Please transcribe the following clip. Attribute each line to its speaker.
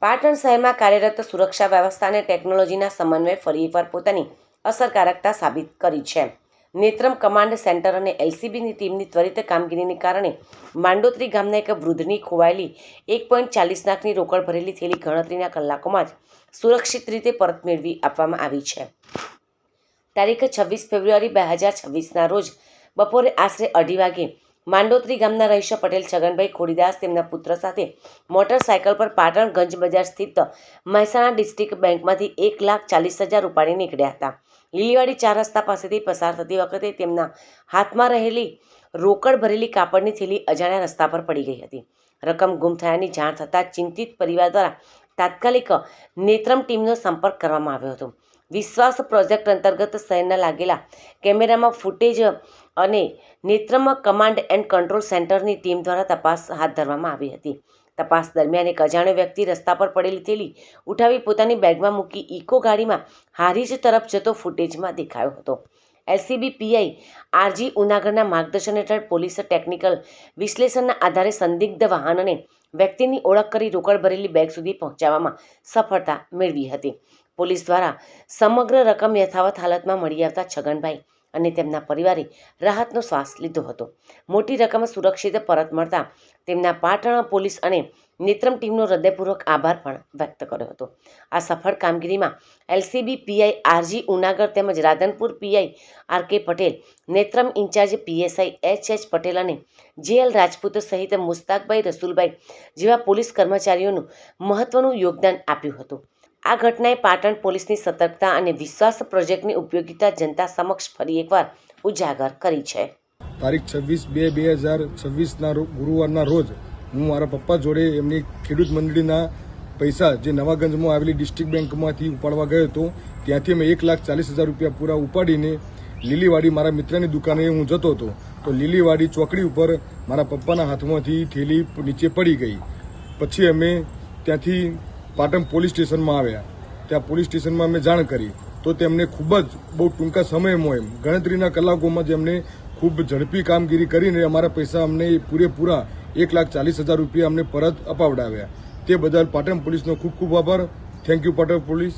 Speaker 1: પાટણ શહેરમાં કાર્યરત સુરક્ષા વ્યવસ્થા અને ટેકનોલોજીના સમન્વય ફરી એકવાર પોતાની અસરકારકતા સાબિત કરી છે. નેત્રમ કમાન્ડ સેન્ટર અને એલસીબીની ટીમની ત્વરિત કામગીરીને કારણે માંડોત્રી ગામના એક વૃદ્ધની ખોવાયેલી 1.40 લાખની રોકડ ભરેલી થેલી ગણતરીના કલાકોમાં જ સુરક્ષિત રીતે પરત મેળવી આપવામાં આવી છે. તારીખ 26 ફેબ્રુઆરી 2026ના રોજ બપોરે આશરે 2:30 વાગે માંડોત્રી ગામના રહીશો પટેલ છગનભાઈ ખોડીદાસ તેમના પુત્ર સાથે મોટરસાયકલ પર પાટણ ગંજ બજાર સ્થિત મહેસાણા ડિસ્ટ્રિક્ટ બેંકમાંથી 1,40,000 ઉપાડી નીકળ્યા હતા. લીલીવાડી 4 રસ્તા પાસેથી પસાર થતી વખતે તેમના હાથમાં રહેલી રોકડ ભરેલી કાપડની થેલી અજાણ્યા રસ્તા પર પડી ગઈ હતી. રકમ ગુમ થયાની જાણ થતાં ચિંતિત પરિવાર દ્વારા તાત્કાલિક નેત્રમ ટીમનો સંપર્ક કરવામાં આવ્યો હતો. વિશ્વાસ પ્રોજેક્ટ અંતર્ગત શહેરના લાગેલા કેમેરામાં ફૂટેજ અને નેત્રમ કમાન્ડ એન્ડ કંટ્રોલ સેન્ટરની ટીમ દ્વારા તપાસ હાથ ધરવામાં આવી હતી. તપાસ દરમિયાન એક અજાણ્યો વ્યક્તિ રસ્તા પર પડેલી થેલી ઉઠાવી પોતાની બેગમાં મૂકી ઇકો ગાડીમાં હારીજ તરફ જતો ફૂટેજમાં દેખાયો હતો. એલસીબી પીઆઈ આરજી ઉનાગરના માર્ગદર્શન હેઠળ પોલીસ ટેકનિકલ વિશ્લેષણના આધારે સંદિગ્ધ વાહન અને વ્યક્તિની ઓળખ કરી રોકડ ભરેલી બેગ સુધી પહોંચાડવામાં સફળતા મેળવી હતી. પોલીસ દ્વારા સમગ્ર રકમ યથાવત હાલતમાં મળી આવતા છગનભાઈ અને તેમના પરિવારે રાહતનો શ્વાસ લીધો હતો. મોટી રકમ સુરક્ષિત પરત મળતા તેમના પાટણ પોલીસ અને નેત્રમ ટીમનો હૃદયપૂર્વક આભાર પણ વ્યક્ત કર્યો હતો. આ સફળ કામગીરીમાં એલસીબી પીઆઈ આરજી ઉનાગર તેમજ Radhanpur PI RK Patel, Netram incharge PSI H Patel અને જેએલ રાજપૂત સહિત મુસ્તાકભાઈ રસુલભાઈ જેવા પોલીસ કર્મચારીઓનું મહત્વનું યોગદાન આપ્યું હતું. આ ઘટનાએ પાટણ પોલીસની સતર્કતા અને વિશ્વાસ પ્રોજેક્ટની ઉપયોગિતા જનતા સમક્ષ ફરી એકવાર ઉજાગર કરી છે.
Speaker 2: તારીખ 26/2/2026ના ગુરુવારના રોજ હું મારા પપ્પા જોડે એમની ખેડૂત મંડળીના પૈસા જે નવાગંજમાં આવેલી ડિસ્ટ્રિક્ટ બેંકમાંથી ઉપાડવા ગયો હતો. ત્યાંથી મેં 1,40,000 રૂપિયા પૂરા ઉપાડીને લીલીવાડી મારા મિત્રની દુકાને હું જતો હતો. તો લીલીવાડી ચોકડી ઉપર મારા પપ્પાના હાથમાંથી થેલી નીચે પડી ગઈ. પછી અમે ત્યાંથી પાટણ પોલીસ સ્ટેશનમાં આવ્યા. ત્યાં પોલીસ સ્ટેશનમાં અમે જાણ કરી તો તેમને ખૂબ જ બહુ ટૂંકા સમયમાં એમ ગણતરીના કલાકોમાં જ એમને ખૂબ ઝડપી કામગીરી કરીને અમારા પૈસા અમને પૂરેપૂરા 1,40,000 રૂપિયા અમને પરત અપાવડાવ્યા. તે બદલ પાટણ પોલીસનો ખૂબ ખૂબ આભાર. Thank you Patan police.